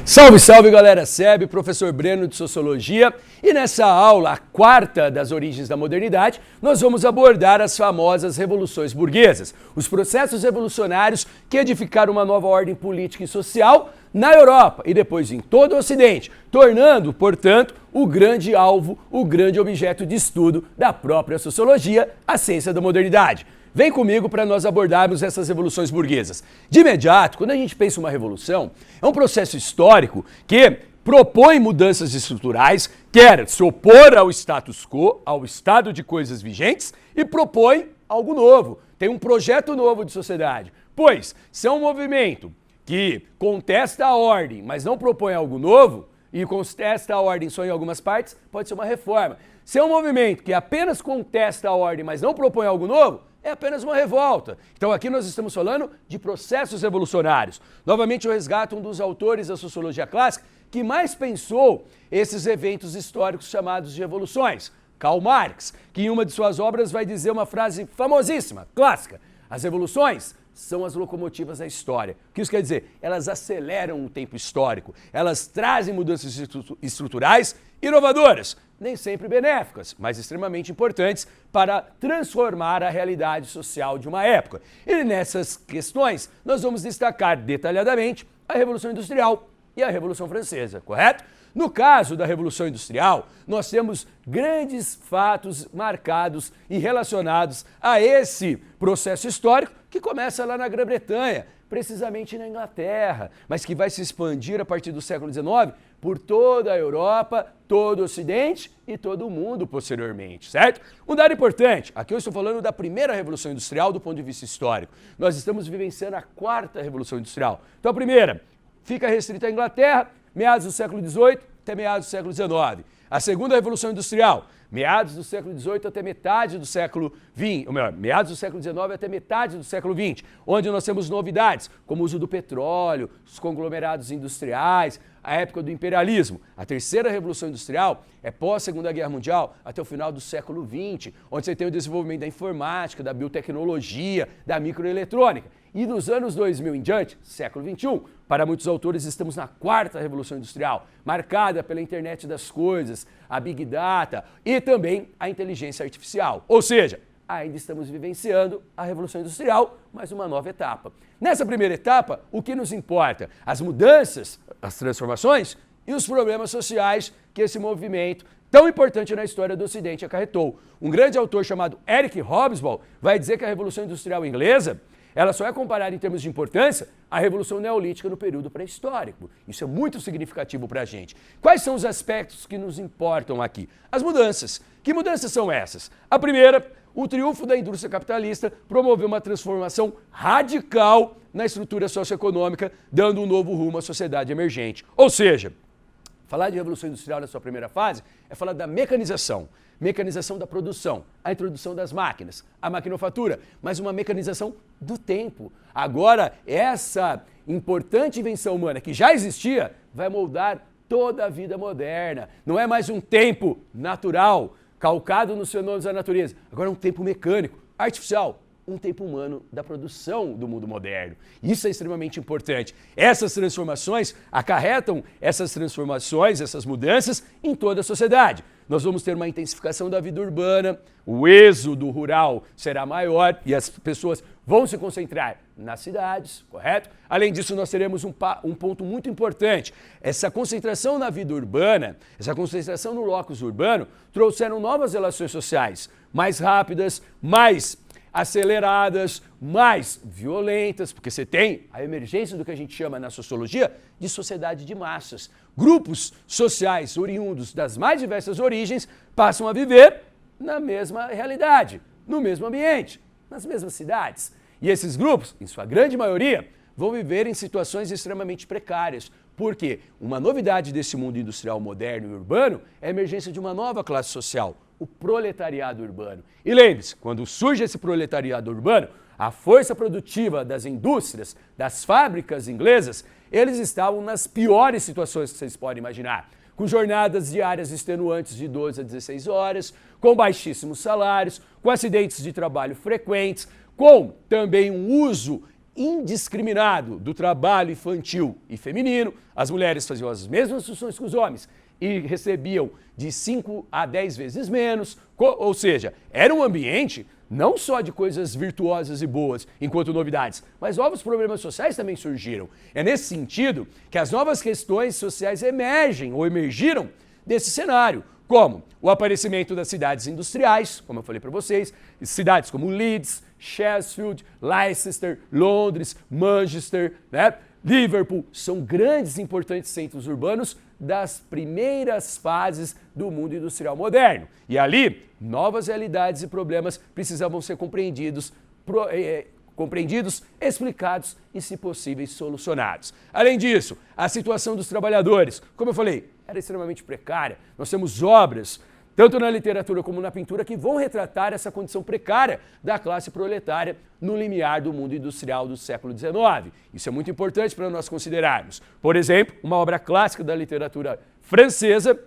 Salve, salve galera, SEB, professor Breno de Sociologia, e nessa aula, a quarta das origens da modernidade, nós vamos abordar as famosas revoluções burguesas, os processos revolucionários que edificaram uma nova ordem política e social na Europa e depois em todo o Ocidente, tornando, portanto, o grande alvo, o grande objeto de estudo da própria sociologia, a ciência da modernidade. Vem comigo para nós abordarmos essas revoluções burguesas. De imediato, quando a gente pensa em uma revolução, é um processo histórico que propõe mudanças estruturais, quer se opor ao status quo, ao estado de coisas vigentes, e propõe algo novo, tem um projeto novo de sociedade. Pois, se é um movimento que contesta a ordem, mas não propõe algo novo, e contesta a ordem só em algumas partes, pode ser uma reforma. Se é um movimento que apenas contesta a ordem, mas não propõe algo novo, é apenas uma revolta. Então aqui nós estamos falando de processos revolucionários. Novamente eu resgato um dos autores da sociologia clássica que mais pensou esses eventos históricos chamados de revoluções, Karl Marx, que em uma de suas obras vai dizer uma frase famosíssima, clássica: as revoluções são as locomotivas da história. O que isso quer dizer? Elas aceleram o tempo histórico, elas trazem mudanças estruturais inovadoras, nem sempre benéficas, mas extremamente importantes para transformar a realidade social de uma época. E nessas questões, nós vamos destacar detalhadamente a Revolução Industrial e a Revolução Francesa, correto? No caso da Revolução Industrial, nós temos grandes fatos marcados e relacionados a esse processo histórico que começa lá na Grã-Bretanha, precisamente na Inglaterra, mas que vai se expandir a partir do século XIX por toda a Europa, todo o Ocidente e todo o mundo posteriormente, certo? Um dado importante, aqui eu estou falando da primeira Revolução Industrial do ponto de vista histórico. Nós estamos vivenciando a quarta Revolução Industrial. Então a primeira fica restrita à Inglaterra, meados do século XVIII até meados do século XIX. A segunda Revolução Industrial, meados do século XVIII até metade do século XX, ou melhor, meados do século XIX até metade do século XX, onde nós temos novidades, como o uso do petróleo, os conglomerados industriais, a época do imperialismo. A terceira Revolução Industrial é pós-Segunda Guerra Mundial até o final do século XX, onde você tem o desenvolvimento da informática, da biotecnologia, da microeletrônica. E dos anos 2000 em diante, século XXI, para muitos autores estamos na quarta Revolução Industrial, marcada pela internet das coisas, a Big Data e também a inteligência artificial. Ou seja, ainda estamos vivenciando a Revolução Industrial, mas uma nova etapa. Nessa primeira etapa, o que nos importa? As mudanças, as transformações e os problemas sociais que esse movimento tão importante na história do Ocidente acarretou. Um grande autor chamado Eric Hobsbawm vai dizer que a Revolução Industrial inglesa ela só é comparada em termos de importância à Revolução Neolítica no período pré-histórico. Isso é muito significativo para a gente. Quais são os aspectos que nos importam aqui? As mudanças. Que mudanças são essas? A primeira, o triunfo da indústria capitalista promoveu uma transformação radical na estrutura socioeconômica, dando um novo rumo à sociedade emergente. Ou seja, falar de Revolução Industrial na sua primeira fase é falar da mecanização da produção, a introdução das máquinas, a maquinofatura, mas uma mecanização do tempo. Agora, essa importante invenção humana que já existia vai moldar toda a vida moderna. Não é mais um tempo natural, calcado nos fenômenos da natureza. Agora é um tempo mecânico, artificial, um tempo humano da produção do mundo moderno. Isso é extremamente importante. Essas transformações acarretam essas transformações, essas mudanças em toda a sociedade. Nós vamos ter uma intensificação da vida urbana, o êxodo rural será maior e as pessoas vão se concentrar nas cidades, correto? Além disso, nós teremos um ponto muito importante. Essa concentração na vida urbana, essa concentração no locus urbano, trouxeram novas relações sociais, mais rápidas, mais aceleradas, mais violentas, porque você tem a emergência do que a gente chama na sociologia de sociedade de massas. Grupos sociais oriundos das mais diversas origens passam a viver na mesma realidade, no mesmo ambiente, nas mesmas cidades. E esses grupos, em sua grande maioria, vão viver em situações extremamente precárias. Porque uma novidade desse mundo industrial moderno e urbano é a emergência de uma nova classe social, o proletariado urbano. E lembre-se, quando surge esse proletariado urbano, a força produtiva das indústrias, das fábricas inglesas, eles estavam nas piores situações que vocês podem imaginar. Com jornadas diárias extenuantes de 12 a 16 horas, com baixíssimos salários, com acidentes de trabalho frequentes, com também um uso indiscriminado do trabalho infantil e feminino, as mulheres faziam as mesmas funções que os homens e recebiam de 5 a 10 vezes menos, ou seja, era um ambiente não só de coisas virtuosas e boas, enquanto novidades, mas novos problemas sociais também surgiram. É nesse sentido que as novas questões sociais emergem ou emergiram desse cenário, como o aparecimento das cidades industriais, como eu falei para vocês, cidades como Leeds, Sheffield, Leicester, Londres, Manchester, Liverpool, são grandes e importantes centros urbanos das primeiras fases do mundo industrial moderno. E ali, novas realidades e problemas precisavam ser compreendidos, explicados e, se possível, solucionados. Além disso, a situação dos trabalhadores, como eu falei, era extremamente precária. Nós temos obras, tanto na literatura como na pintura, que vão retratar essa condição precária da classe proletária no limiar do mundo industrial do século XIX. Isso é muito importante para nós considerarmos. Por exemplo, uma obra clássica da literatura francesa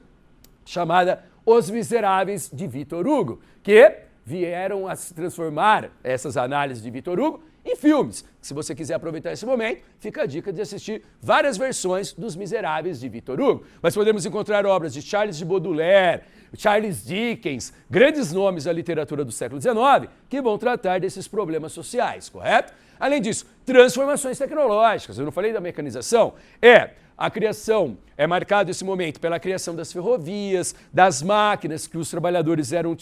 chamada Os Miseráveis, de Victor Hugo, que vieram a se transformar essas análises de Victor Hugo em filmes. Se você quiser aproveitar esse momento, fica a dica de assistir várias versões dos Miseráveis de Victor Hugo. Mas podemos encontrar obras de Charles de Baudelaire, Charles Dickens, grandes nomes da literatura do século XIX, que vão tratar desses problemas sociais, correto? Além disso, transformações tecnológicas. Eu não falei da mecanização? A criação é marcado esse momento pela criação das ferrovias, das máquinas que os trabalhadores eram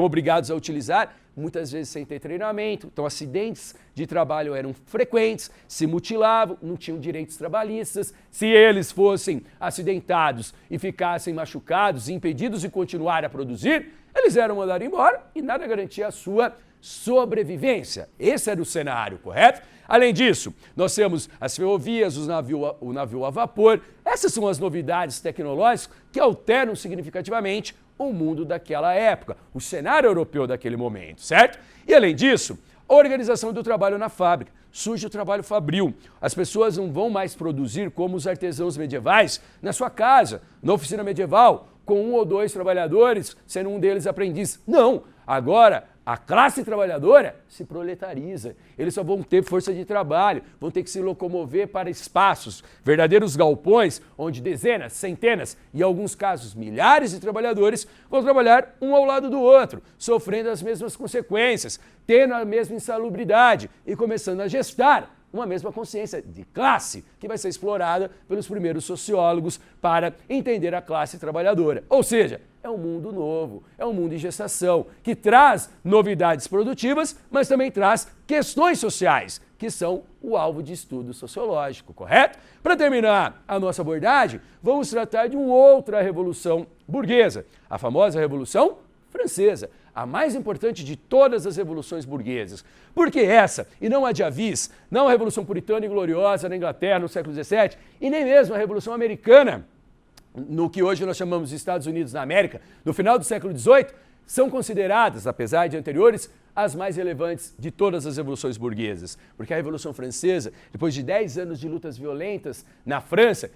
obrigados a utilizar, muitas vezes sem ter treinamento. Então, acidentes de trabalho eram frequentes, se mutilavam, não tinham direitos trabalhistas. Se eles fossem acidentados e ficassem machucados e impedidos de continuar a produzir, eles eram mandados embora e nada garantia a sua sobrevivência. Esse era o cenário, correto? Além disso, nós temos as ferrovias, o navio a vapor. Essas são as novidades tecnológicas que alteram significativamente o mundo daquela época, o cenário europeu daquele momento, certo? E além disso, a organização do trabalho na fábrica. Surge o trabalho fabril. As pessoas não vão mais produzir como os artesãos medievais na sua casa, na oficina medieval, com 1 ou 2 trabalhadores, sendo um deles aprendiz. Não! Agora, a classe trabalhadora se proletariza. Eles só vão ter força de trabalho, vão ter que se locomover para espaços, verdadeiros galpões, onde dezenas, centenas e, em alguns casos, milhares de trabalhadores vão trabalhar um ao lado do outro, sofrendo as mesmas consequências, tendo a mesma insalubridade e começando a gestar uma mesma consciência de classe que vai ser explorada pelos primeiros sociólogos para entender a classe trabalhadora. Ou seja, é um mundo novo, é um mundo em gestação, que traz novidades produtivas, mas também traz questões sociais, que são o alvo de estudo sociológico, correto? Para terminar a nossa abordagem, vamos tratar de uma outra revolução burguesa, a famosa Revolução Francesa, a mais importante de todas as revoluções burguesas. Porque essa, e não a de Avis, não a Revolução Puritana e Gloriosa na Inglaterra no século XVII, e nem mesmo a Revolução Americana, no que hoje nós chamamos de Estados Unidos da América, no final do século XVIII, são consideradas, apesar de anteriores, as mais relevantes de todas as revoluções burguesas. Porque a Revolução Francesa, depois de 10 anos de lutas violentas na França,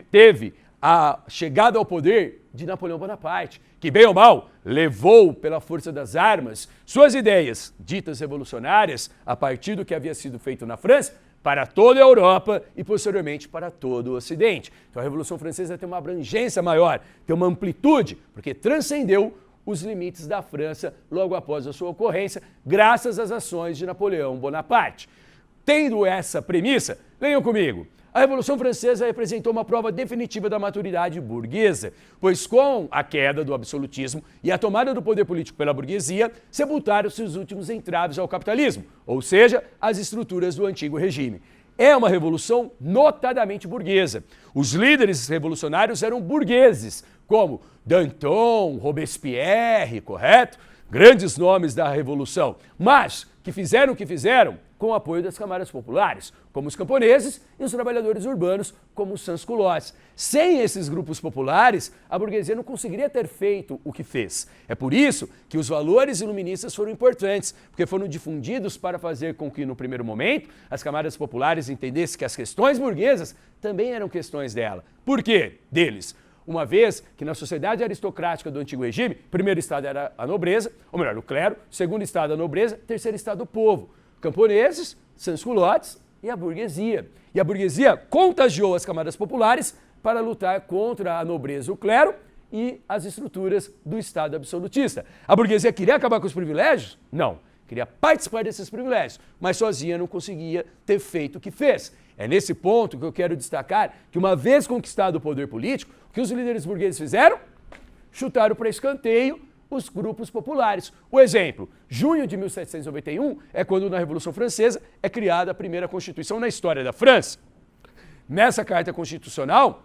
teve a chegada ao poder de Napoleão Bonaparte, que, bem ou mal, levou pela força das armas suas ideias, ditas revolucionárias, a partir do que havia sido feito na França, para toda a Europa e, posteriormente, para todo o Ocidente. Então, a Revolução Francesa tem uma abrangência maior, tem uma amplitude, porque transcendeu os limites da França logo após a sua ocorrência, graças às ações de Napoleão Bonaparte. Tendo essa premissa, leiam comigo. A Revolução Francesa representou uma prova definitiva da maturidade burguesa, pois com a queda do absolutismo e a tomada do poder político pela burguesia, sepultaram-se os últimos entraves ao capitalismo, ou seja, as estruturas do antigo regime. É uma revolução notadamente burguesa. Os líderes revolucionários eram burgueses, como Danton, Robespierre, correto? Grandes nomes da Revolução, mas que fizeram o que fizeram com o apoio das camadas populares, como os camponeses e os trabalhadores urbanos, como os sans-culottes. Sem esses grupos populares, a burguesia não conseguiria ter feito o que fez. É por isso que os valores iluministas foram importantes, porque foram difundidos para fazer com que, no primeiro momento, as camadas populares entendessem que as questões burguesas também eram questões dela. Por quê? Deles. Uma vez que na sociedade aristocrática do antigo regime, primeiro estado era a nobreza, ou melhor, o clero, segundo estado a nobreza, terceiro estado o povo. camponeses, sans-culottes e a burguesia. E a burguesia contagiou as camadas populares para lutar contra a nobreza, o clero e as estruturas do Estado absolutista. A burguesia queria acabar com os privilégios? Não. Queria participar desses privilégios, mas sozinha não conseguia ter feito o que fez. É nesse ponto que eu quero destacar que, uma vez conquistado o poder político, o que os líderes burgueses fizeram? Chutaram para escanteio os grupos populares. O exemplo, junho de 1791 é quando, na Revolução Francesa, é criada a primeira Constituição na história da França. Nessa Carta Constitucional,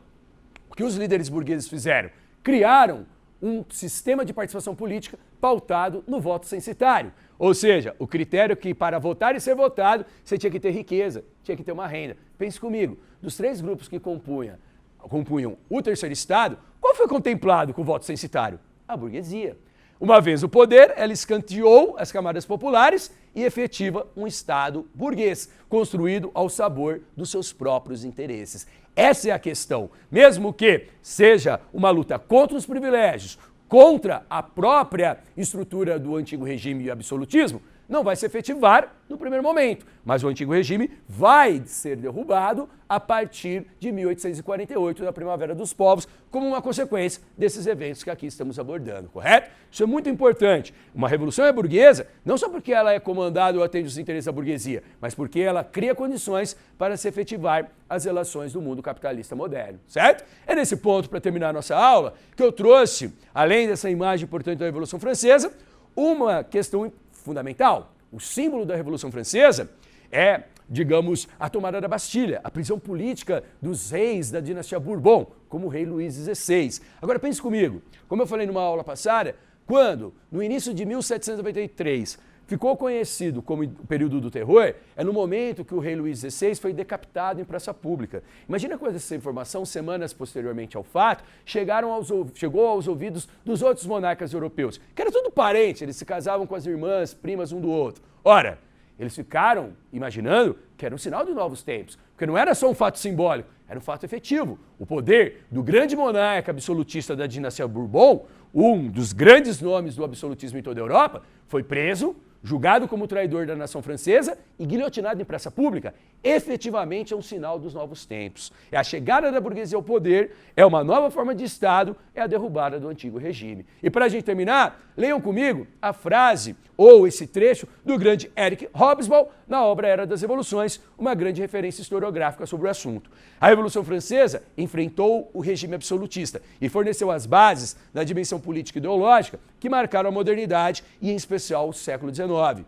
o que os líderes burgueses fizeram? Criaram um sistema de participação política pautado no voto censitário. Ou seja, o critério que para votar e ser votado, você tinha que ter riqueza, tinha que ter uma renda. Pense comigo, dos 3 grupos que compunham o terceiro Estado, qual foi contemplado com o voto censitário? A burguesia. Uma vez o poder, ela escanteou as camadas populares e efetiva um Estado burguês, construído ao sabor dos seus próprios interesses. Essa é a questão. Mesmo que seja uma luta contra os privilégios, contra a própria estrutura do antigo regime e absolutismo, não vai se efetivar no primeiro momento, mas o antigo regime vai ser derrubado a partir de 1848, da Primavera dos Povos, como uma consequência desses eventos que aqui estamos abordando, correto? Isso é muito importante. Uma revolução é burguesa, não só porque ela é comandada ou atende os interesses da burguesia, mas porque ela cria condições para se efetivar as relações do mundo capitalista moderno, certo? É nesse ponto, para terminar a nossa aula, que eu trouxe, além dessa imagem importante da Revolução Francesa, uma questão fundamental. O símbolo da Revolução Francesa é, digamos, a tomada da Bastilha, a prisão política dos reis da dinastia Bourbon, como o rei Luís XVI. Agora pense comigo, como eu falei numa aula passada, quando, no início de 1793, ficou conhecido como o período do terror, é no momento que o rei Luís XVI foi decapitado em praça pública. Imagina quando essa informação, semanas posteriormente ao fato, chegou aos ouvidos dos outros monarcas europeus, que eram tudo parente, eles se casavam com as irmãs, primas um do outro. Ora, eles ficaram imaginando que era um sinal de novos tempos, porque não era só um fato simbólico, era um fato efetivo. O poder do grande monarca absolutista da dinastia Bourbon, um dos grandes nomes do absolutismo em toda a Europa, foi preso, julgado como traidor da nação francesa e guilhotinado em praça pública. Efetivamente é um sinal dos novos tempos. É a chegada da burguesia ao poder, é uma nova forma de Estado, é a derrubada do antigo regime. E para a gente terminar, leiam comigo a frase ou esse trecho do grande Eric Hobsbawm na obra Era das Revoluções, uma grande referência historiográfica sobre o assunto. A Revolução Francesa enfrentou o regime absolutista e forneceu as bases da dimensão política e ideológica que marcaram a modernidade e, em especial, o século XIX.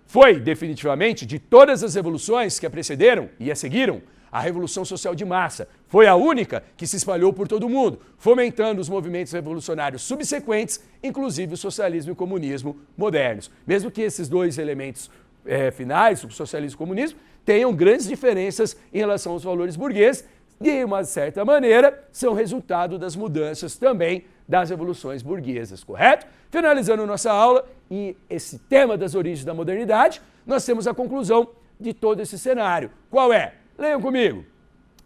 Foi, definitivamente, de todas as revoluções que a precederam e a seguiram, a Revolução Social de Massa. Foi a única que se espalhou por todo o mundo, fomentando os movimentos revolucionários subsequentes, inclusive o socialismo e o comunismo modernos. Mesmo que esses dois elementos finais, o socialismo e o comunismo, tenham grandes diferenças em relação aos valores burgueses, e, de uma certa maneira, são resultado das mudanças também das revoluções burguesas, correto? Finalizando nossa aula e esse tema das origens da modernidade, nós temos a conclusão de todo esse cenário. Qual é? Leiam comigo.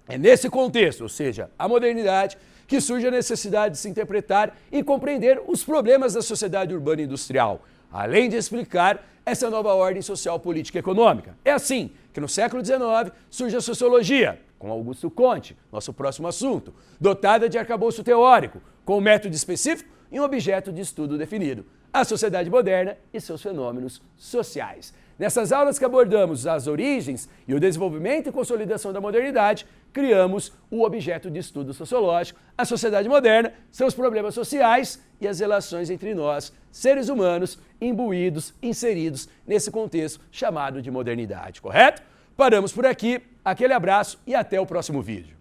É nesse contexto, ou seja, a modernidade, que surge a necessidade de se interpretar e compreender os problemas da sociedade urbana e industrial, além de explicar essa nova ordem social, política e econômica. É assim que no século XIX surge a sociologia, com Augusto Comte, nosso próximo assunto, dotada de arcabouço teórico, com um método específico e um objeto de estudo definido, a sociedade moderna e seus fenômenos sociais. Nessas aulas que abordamos as origens e o desenvolvimento e consolidação da modernidade, criamos o objeto de estudo sociológico, a sociedade moderna, seus problemas sociais e as relações entre nós, seres humanos, imbuídos, inseridos nesse contexto chamado de modernidade, correto? Paramos por aqui, aquele abraço e até o próximo vídeo.